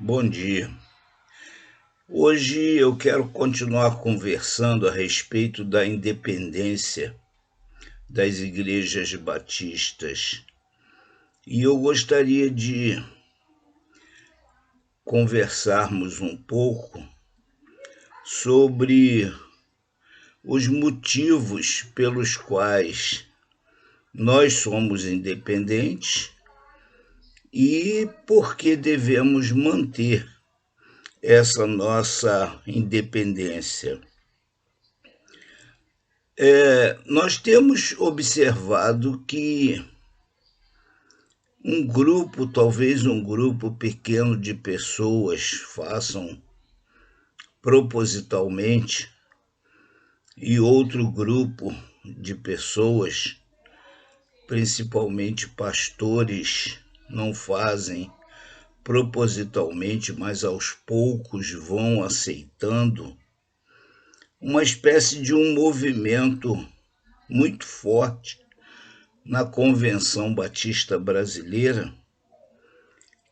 Bom dia. Hoje eu quero continuar conversando a respeito da independência das igrejas batistas. E eu gostaria de conversarmos um pouco sobre os motivos pelos quais nós somos independentes e por que devemos manter essa nossa independência. Nós temos observado que talvez um grupo pequeno de pessoas façam propositalmente e outro grupo de pessoas, principalmente pastores, não fazem propositalmente, mas aos poucos vão aceitando uma espécie de um movimento muito forte na Convenção Batista Brasileira,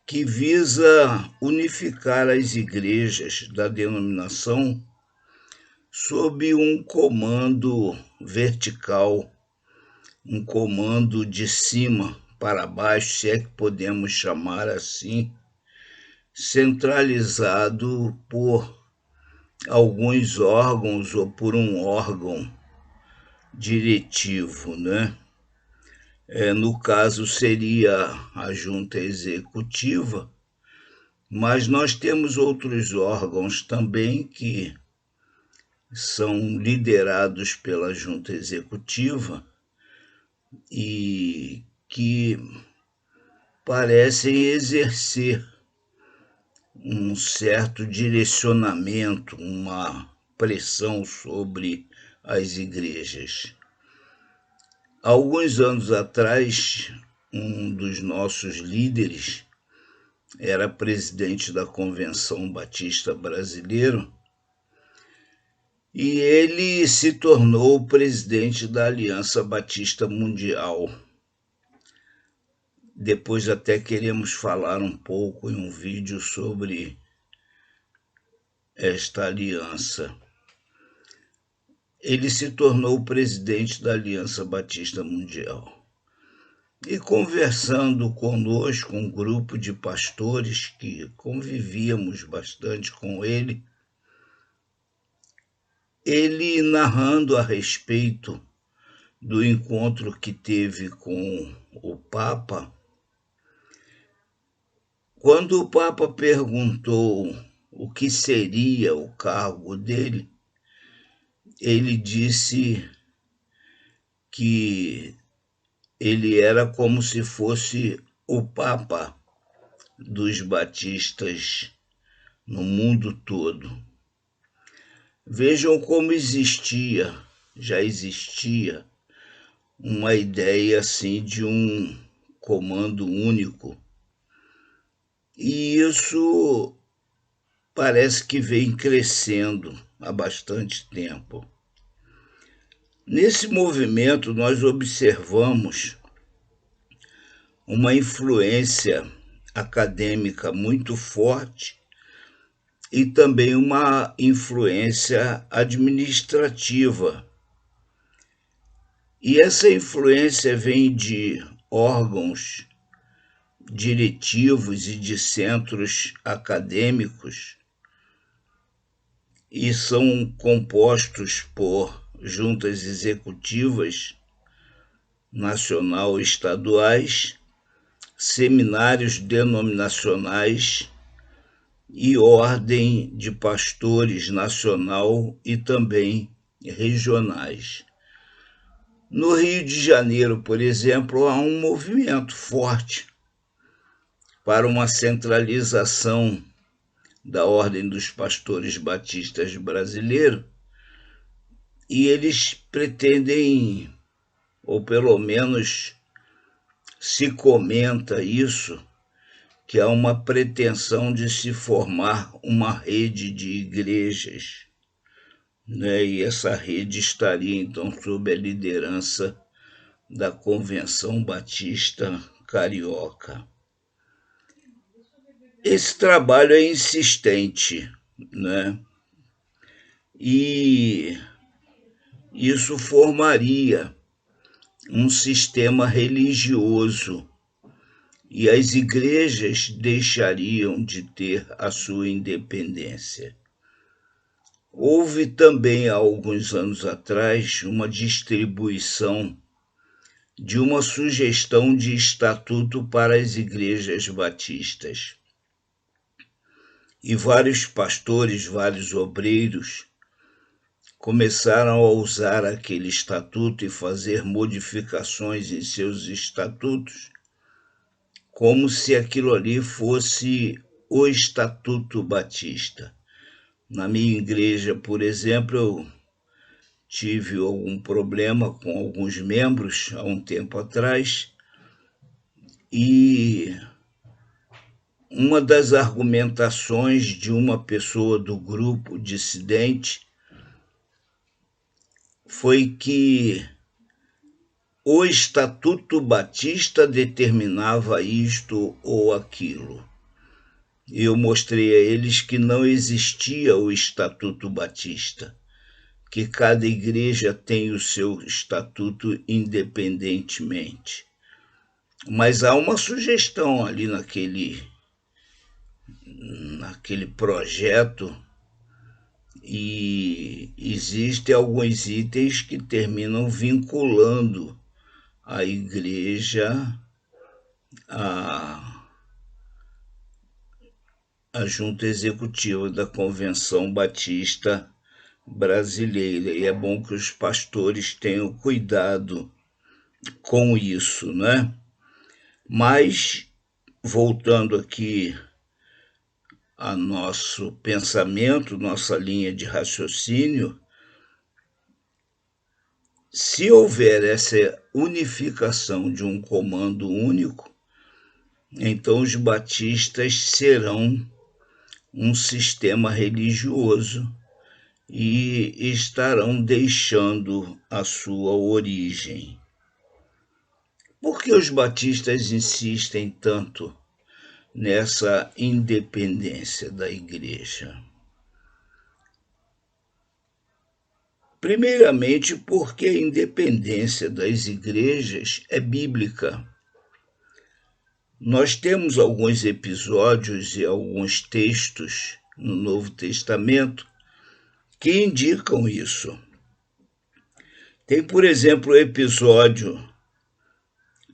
que visa unificar as igrejas da denominação sob um comando vertical, um comando de cima para baixo, se é que podemos chamar assim, centralizado por alguns órgãos ou por um órgão diretivo, né? No caso seria a junta executiva, mas nós temos outros órgãos também que são liderados pela junta executiva e que parecem exercer um certo direcionamento, uma pressão sobre as igrejas. Alguns anos atrás, um dos nossos líderes era presidente da Convenção Batista Brasileira e ele se tornou presidente da Aliança Batista Mundial. Depois até queremos falar um pouco em um vídeo sobre esta aliança. Ele se tornou presidente da Aliança Batista Mundial. E conversando conosco, um grupo de pastores que convivíamos bastante com ele narrando a respeito do encontro que teve com o Papa, quando o Papa perguntou o que seria o cargo dele, ele disse que ele era como se fosse o Papa dos batistas no mundo todo. Vejam como já existia uma ideia assim de um comando único. E isso parece que vem crescendo há bastante tempo. Nesse movimento, nós observamos uma influência acadêmica muito forte e também uma influência administrativa. E essa influência vem de órgãos diretivos e de centros acadêmicos e são compostos por juntas executivas nacional e estaduais, seminários denominacionais e ordem de pastores nacional e também regionais. No Rio de Janeiro, por exemplo, há um movimento forte para uma centralização da Ordem dos Pastores Batistas Brasileiros, e eles pretendem, ou pelo menos se comenta isso, que há uma pretensão de se formar uma rede de igrejas, né? E essa rede estaria então sob a liderança da Convenção Batista Carioca. Esse trabalho é insistente, né? E isso formaria um sistema religioso e as igrejas deixariam de ter a sua independência. Houve também, há alguns anos atrás, uma distribuição de uma sugestão de estatuto para as igrejas batistas. E vários pastores, vários obreiros começaram a usar aquele estatuto e fazer modificações em seus estatutos, como se aquilo ali fosse o Estatuto Batista. Na minha igreja, por exemplo, eu tive algum problema com alguns membros há um tempo atrás e uma das argumentações de uma pessoa do grupo dissidente foi que o Estatuto Batista determinava isto ou aquilo. Eu mostrei a eles que não existia o Estatuto Batista, que cada igreja tem o seu estatuto independentemente. Mas há uma sugestão ali naquele projeto e existem alguns itens que terminam vinculando a igreja à junta executiva da Convenção Batista Brasileira. E é bom que os pastores tenham cuidado com isso, né? Mas, voltando aqui a nosso pensamento, nossa linha de raciocínio, se houver essa unificação de um comando único, então os batistas serão um sistema religioso e estarão deixando a sua origem. Por que os batistas insistem tanto nessa independência da igreja? Primeiramente, porque a independência das igrejas é bíblica. Nós temos alguns episódios e alguns textos no Novo Testamento que indicam isso. Tem, por exemplo, o episódio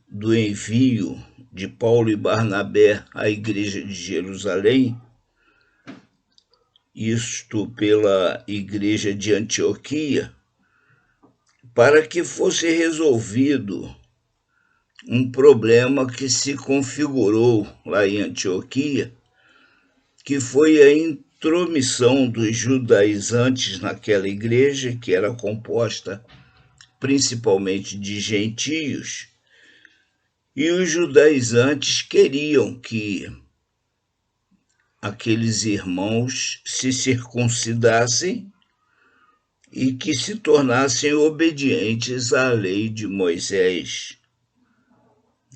do envio de Paulo e Barnabé à igreja de Jerusalém, isto pela igreja de Antioquia, para que fosse resolvido um problema que se configurou lá em Antioquia, que foi a intromissão dos judaizantes naquela igreja, que era composta principalmente de gentios, e os judaizantes queriam que aqueles irmãos se circuncidassem e que se tornassem obedientes à lei de Moisés.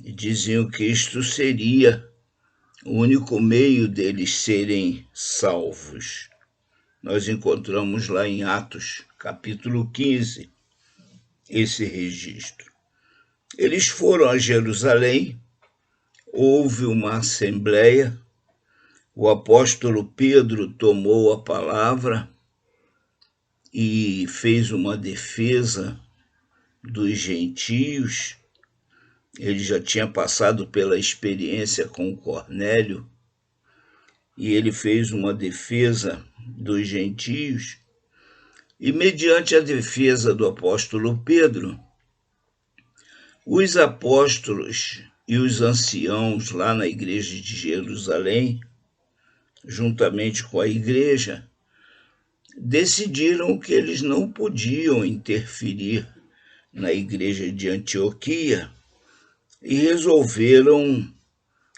E diziam que isto seria o único meio deles serem salvos. Nós encontramos lá em Atos, capítulo 15, esse registro. Eles foram a Jerusalém, houve uma assembleia, o apóstolo Pedro tomou a palavra e fez uma defesa dos gentios. Ele já tinha passado pela experiência com Cornélio e ele fez uma defesa dos gentios. E mediante a defesa do apóstolo Pedro, os apóstolos e os anciãos lá na igreja de Jerusalém, juntamente com a igreja, decidiram que eles não podiam interferir na igreja de Antioquia e resolveram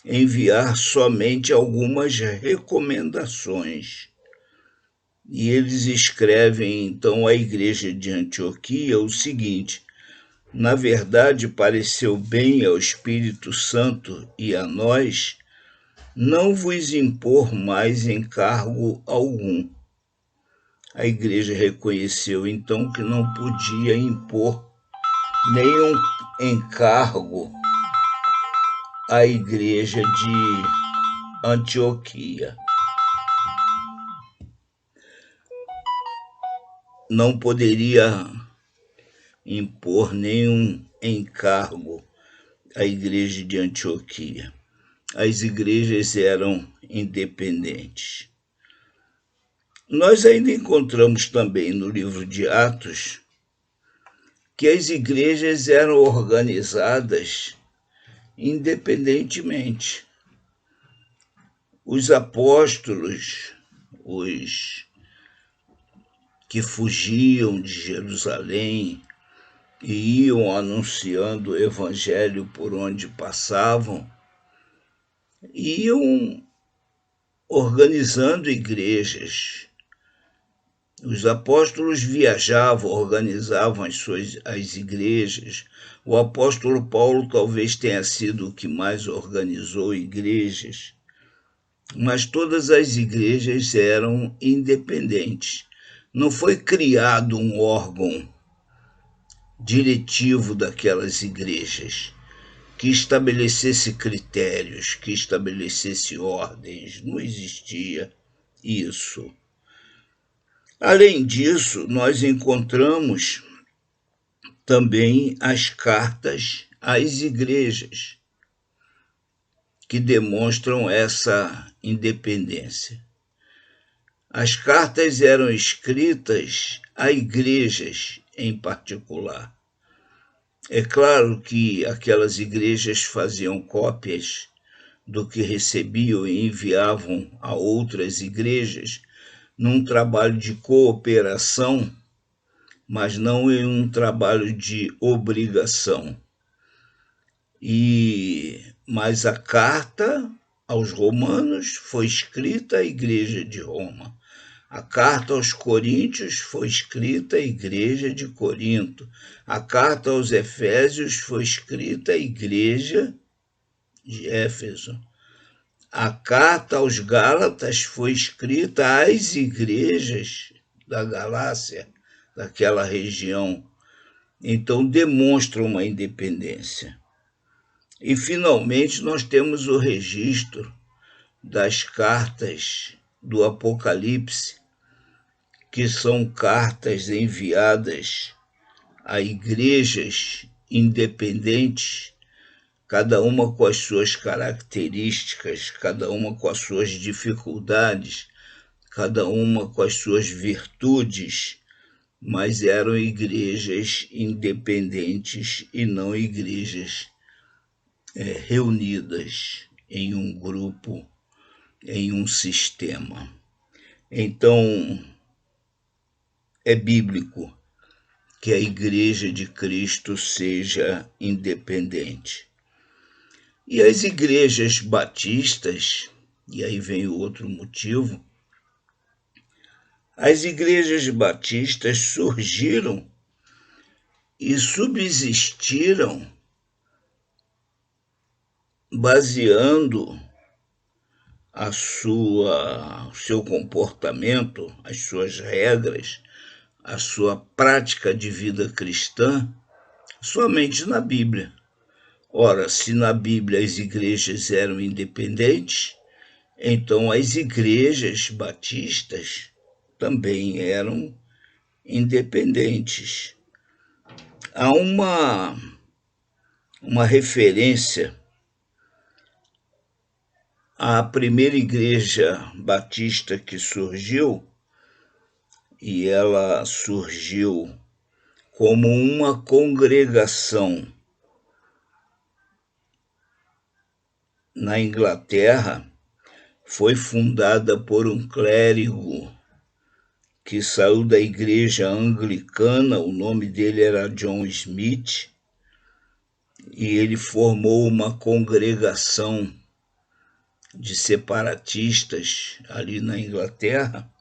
enviar somente algumas recomendações. E eles escrevem então à igreja de Antioquia o seguinte: na verdade, pareceu bem ao Espírito Santo e a nós não vos impor mais encargo algum. A igreja reconheceu então que não podia impor nenhum encargo à igreja de Antioquia. Não poderia impor nenhum encargo à igreja de Antioquia. As igrejas eram independentes. Nós ainda encontramos também no livro de Atos que as igrejas eram organizadas independentemente. Os apóstolos, os que fugiam de Jerusalém e iam anunciando o evangelho por onde passavam, iam organizando igrejas. Os apóstolos viajavam, organizavam as igrejas. O apóstolo Paulo talvez tenha sido o que mais organizou igrejas, mas todas as igrejas eram independentes. Não foi criado um órgão diretivo daquelas igrejas que estabelecesse critérios, que estabelecesse ordens. Não existia isso. Além disso, nós encontramos também as cartas às igrejas, que demonstram essa independência. As cartas eram escritas a igrejas em particular. É claro que aquelas igrejas faziam cópias do que recebiam e enviavam a outras igrejas num trabalho de cooperação, mas não em um trabalho de obrigação. Mas a carta aos Romanos foi escrita à igreja de Roma. A carta aos Coríntios foi escrita à igreja de Corinto. A carta aos Efésios foi escrita à igreja de Éfeso. A carta aos Gálatas foi escrita às igrejas da Galácia, daquela região. Então, demonstra uma independência. E, finalmente, nós temos o registro das cartas do Apocalipse, que são cartas enviadas a igrejas independentes, cada uma com as suas características, cada uma com as suas dificuldades, cada uma com as suas virtudes, mas eram igrejas independentes e não igrejas reunidas em um grupo, em um sistema. Então, é bíblico que a igreja de Cristo seja independente. E as igrejas batistas, e aí vem o outro motivo, as igrejas batistas surgiram e subsistiram baseando o seu comportamento, as suas regras, a sua prática de vida cristã, somente na Bíblia. Ora, se na Bíblia as igrejas eram independentes, então as igrejas batistas também eram independentes. Há uma referência à primeira igreja batista que surgiu, e ela surgiu como uma congregação na Inglaterra. Foi fundada por um clérigo que saiu da igreja anglicana, o nome dele era John Smith, e ele formou uma congregação de separatistas ali na Inglaterra,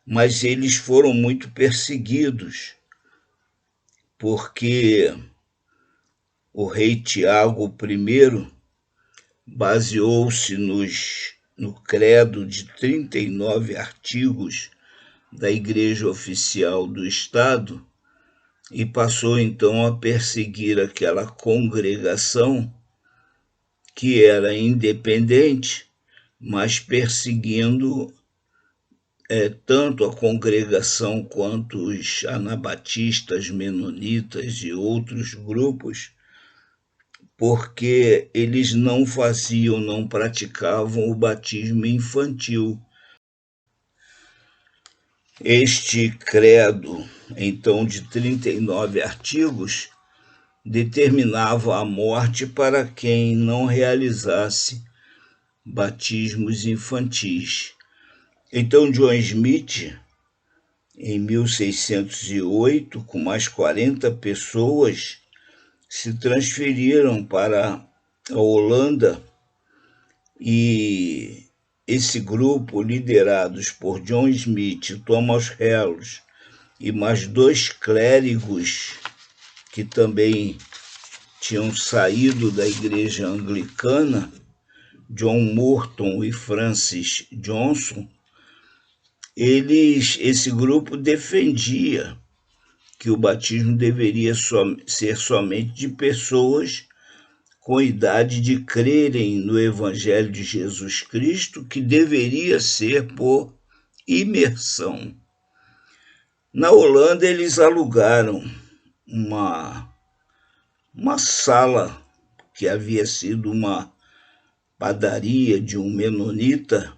mas eles foram muito perseguidos, porque o rei Tiago I baseou-se no credo de 39 artigos da Igreja Oficial do Estado e passou então a perseguir aquela congregação que era independente, mas perseguindo tanto a congregação quanto os anabatistas, menonitas e outros grupos, porque eles não praticavam o batismo infantil. Este credo, então, de 39 artigos, determinava a morte para quem não realizasse batismos infantis. Então, John Smith, em 1608, com mais 40 pessoas, se transferiram para a Holanda e esse grupo, liderados por John Smith, Thomas Helluys e mais 2 clérigos que também tinham saído da igreja anglicana, John Morton e Francis Johnson, esse grupo defendia que o batismo deveria ser somente de pessoas com idade de crerem no Evangelho de Jesus Cristo, que deveria ser por imersão. Na Holanda, eles alugaram uma sala que havia sido uma padaria de um menonita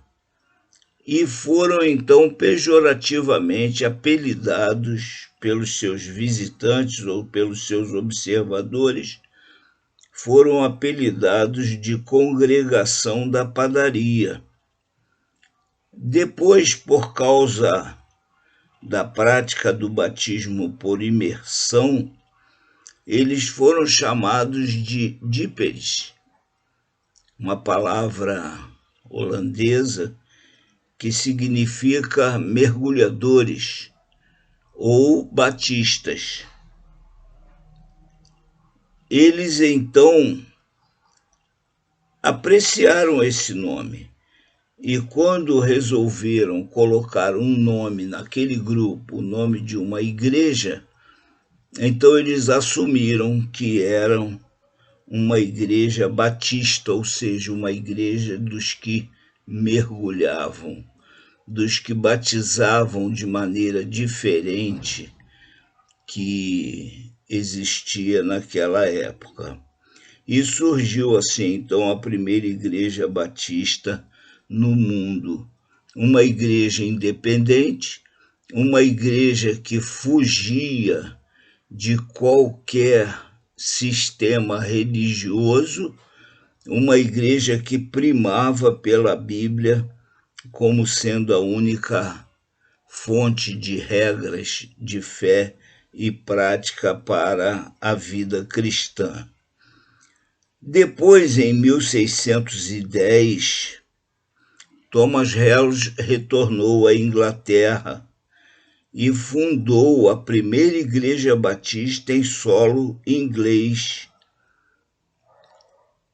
e foram então pejorativamente apelidados pelos seus visitantes ou pelos seus observadores, foram apelidados de Congregação da Padaria. Depois, por causa da prática do batismo por imersão, eles foram chamados de díperes, uma palavra holandesa que significa mergulhadores ou batistas. Eles então apreciaram esse nome e quando resolveram colocar um nome naquele grupo, o nome de uma igreja, então eles assumiram que eram uma igreja batista, ou seja, uma igreja dos que mergulhavam, dos que batizavam de maneira diferente que existia naquela época. E surgiu assim, então, a primeira igreja batista no mundo. Uma igreja independente, uma igreja que fugia de qualquer sistema religioso, uma igreja que primava pela Bíblia como sendo a única fonte de regras de fé e prática para a vida cristã. Depois, em 1610, Thomas Helluys retornou à Inglaterra e fundou a primeira igreja batista em solo inglês.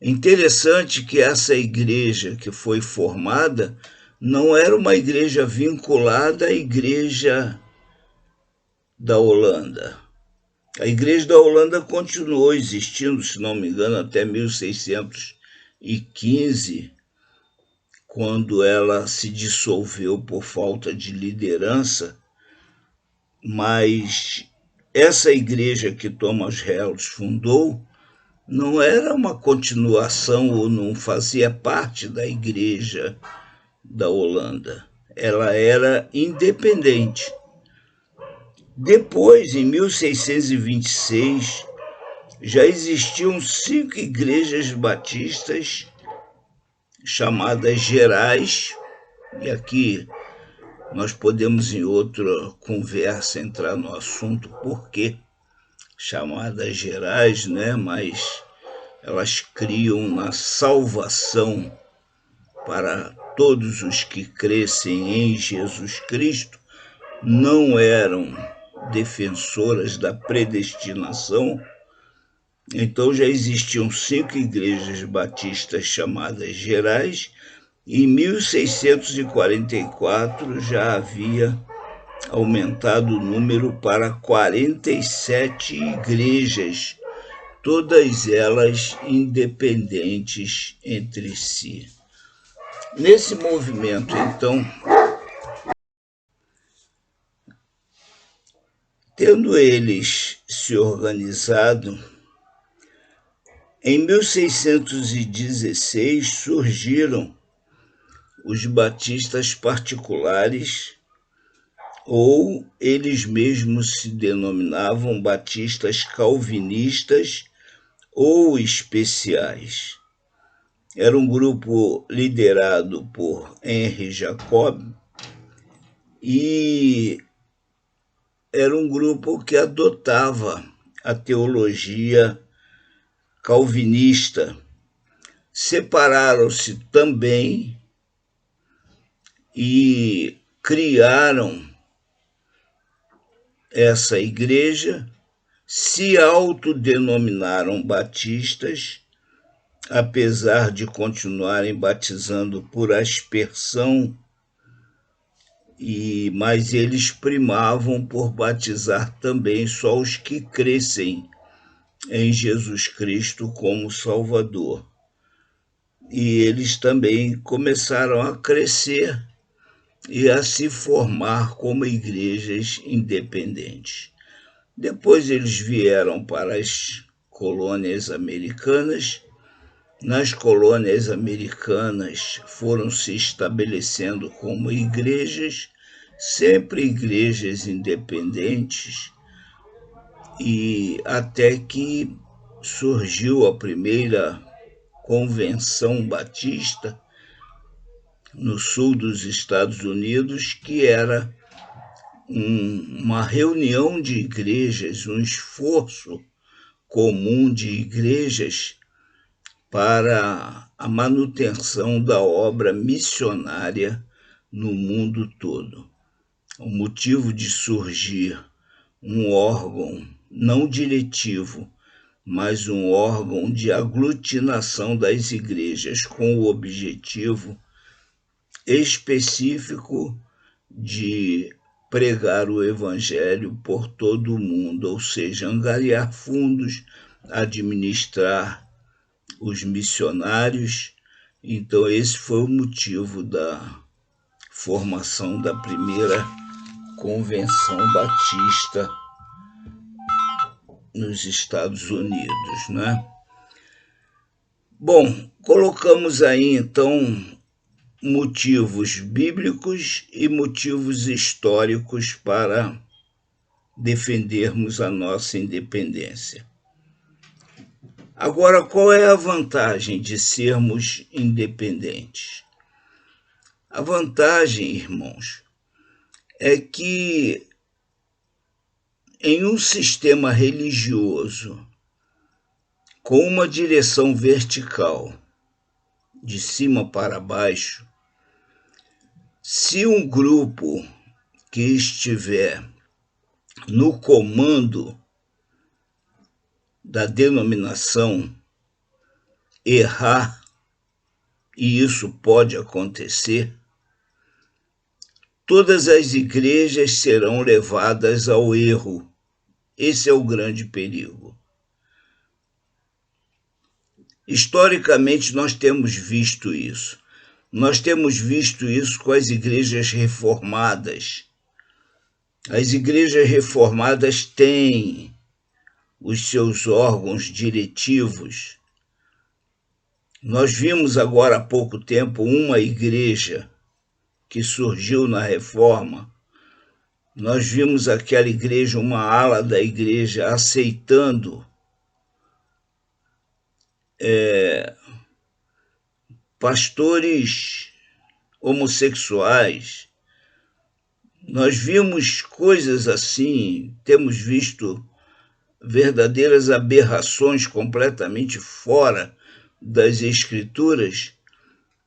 Interessante que essa igreja que foi formada não era uma igreja vinculada à igreja da Holanda. A igreja da Holanda continuou existindo, se não me engano, até 1615, quando ela se dissolveu por falta de liderança, mas essa igreja que Thomas Helluys fundou não era uma continuação ou não fazia parte da igreja da Holanda. Ela era independente. Depois, em 1626, já existiam 5 igrejas batistas chamadas gerais, e aqui nós podemos em outra conversa entrar no assunto por que chamadas gerais, né? Mas elas criam na salvação para todos os que crescem em Jesus Cristo, não eram defensoras da predestinação, Então já existiam 5 igrejas batistas chamadas gerais, e em 1644 já havia aumentado o número para 47 igrejas, todas elas independentes entre si. Nesse movimento, então, tendo eles se organizado, em 1616 surgiram os batistas particulares, ou eles mesmos se denominavam batistas calvinistas ou especiais. Era um grupo liderado por Henry Jacob e era um grupo que adotava a teologia calvinista. Separaram-se também e criaram essa igreja, se autodenominaram batistas, apesar de continuarem batizando por aspersão, mas eles primavam por batizar também só os que crescem em Jesus Cristo como Salvador. E eles também começaram a crescer e a se formar como igrejas independentes. Depois eles vieram para as colônias americanas. Nas colônias americanas foram se estabelecendo como igrejas, sempre igrejas independentes, e até que surgiu a primeira convenção batista no sul dos Estados Unidos, que era uma reunião de igrejas, um esforço comum de igrejas para a manutenção da obra missionária no mundo todo. O motivo de surgir um órgão não diretivo, mas um órgão de aglutinação das igrejas com o objetivo específico de pregar o evangelho por todo o mundo, ou seja, angariar fundos, administrar os missionários. Então esse foi o motivo da formação da primeira convenção batista nos Estados Unidos, né? Bom, colocamos aí então motivos bíblicos e motivos históricos para defendermos a nossa independência. Agora, qual é a vantagem de sermos independentes? A vantagem, irmãos, é que em um sistema religioso com uma direção vertical, de cima para baixo, se um grupo que estiver no comando da denominação errar, e isso pode acontecer, todas as igrejas serão levadas ao erro. Esse é o grande perigo. Historicamente, nós temos visto isso. Nós temos visto isso com as igrejas reformadas. As igrejas reformadas têm os seus órgãos diretivos. Nós vimos agora há pouco tempo uma igreja que surgiu na Reforma. Nós vimos aquela igreja, uma ala da igreja, aceitando pastores homossexuais. Nós vimos coisas assim, temos visto verdadeiras aberrações completamente fora das Escrituras,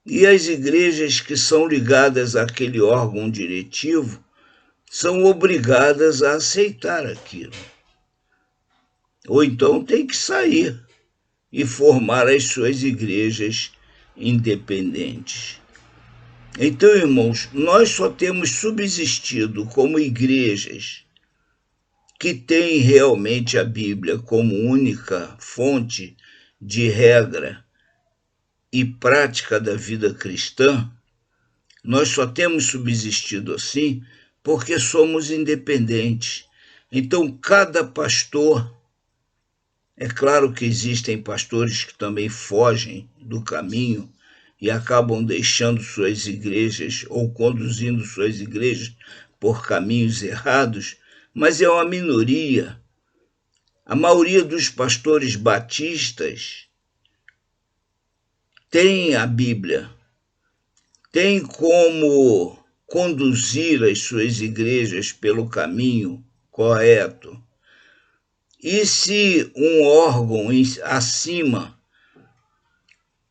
e as igrejas que são ligadas àquele órgão diretivo são obrigadas a aceitar aquilo. ou então tem que sair e formar as suas igrejas independentes. Então, irmãos, nós só temos subsistido como igrejas que têm realmente a Bíblia como única fonte de regra e prática da vida cristã. Nós só temos subsistido assim porque somos independentes. Então, cada pastor, é claro que existem pastores que também fogem do caminho e acabam deixando suas igrejas ou conduzindo suas igrejas por caminhos errados, mas é uma minoria. A maioria dos pastores batistas tem a Bíblia, tem como conduzir as suas igrejas pelo caminho correto. E se um órgão acima,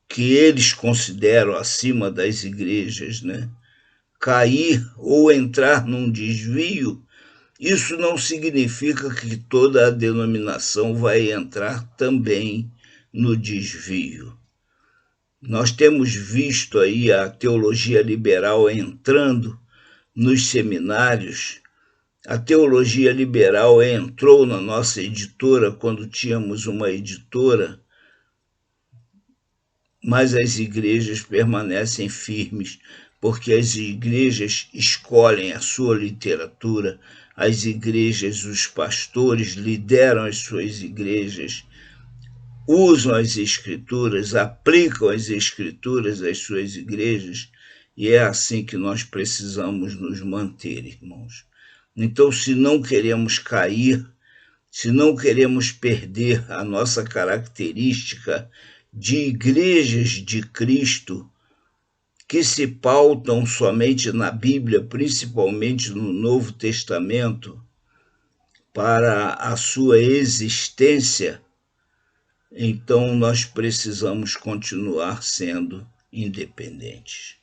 que eles consideram acima das igrejas, né, cair ou entrar num desvio, isso não significa que toda a denominação vai entrar também no desvio. Nós temos visto aí a teologia liberal entrando nos seminários. A teologia liberal entrou na nossa editora quando tínhamos uma editora, mas as igrejas permanecem firmes, porque as igrejas escolhem a sua literatura, as igrejas, os pastores lideram as suas igrejas, usam as escrituras, aplicam as escrituras às suas igrejas, e é assim que nós precisamos nos manter, irmãos. Então, se não queremos cair, se não queremos perder a nossa característica de igrejas de Cristo, que se pautam somente na Bíblia, principalmente no Novo Testamento, para a sua existência, então nós precisamos continuar sendo independentes.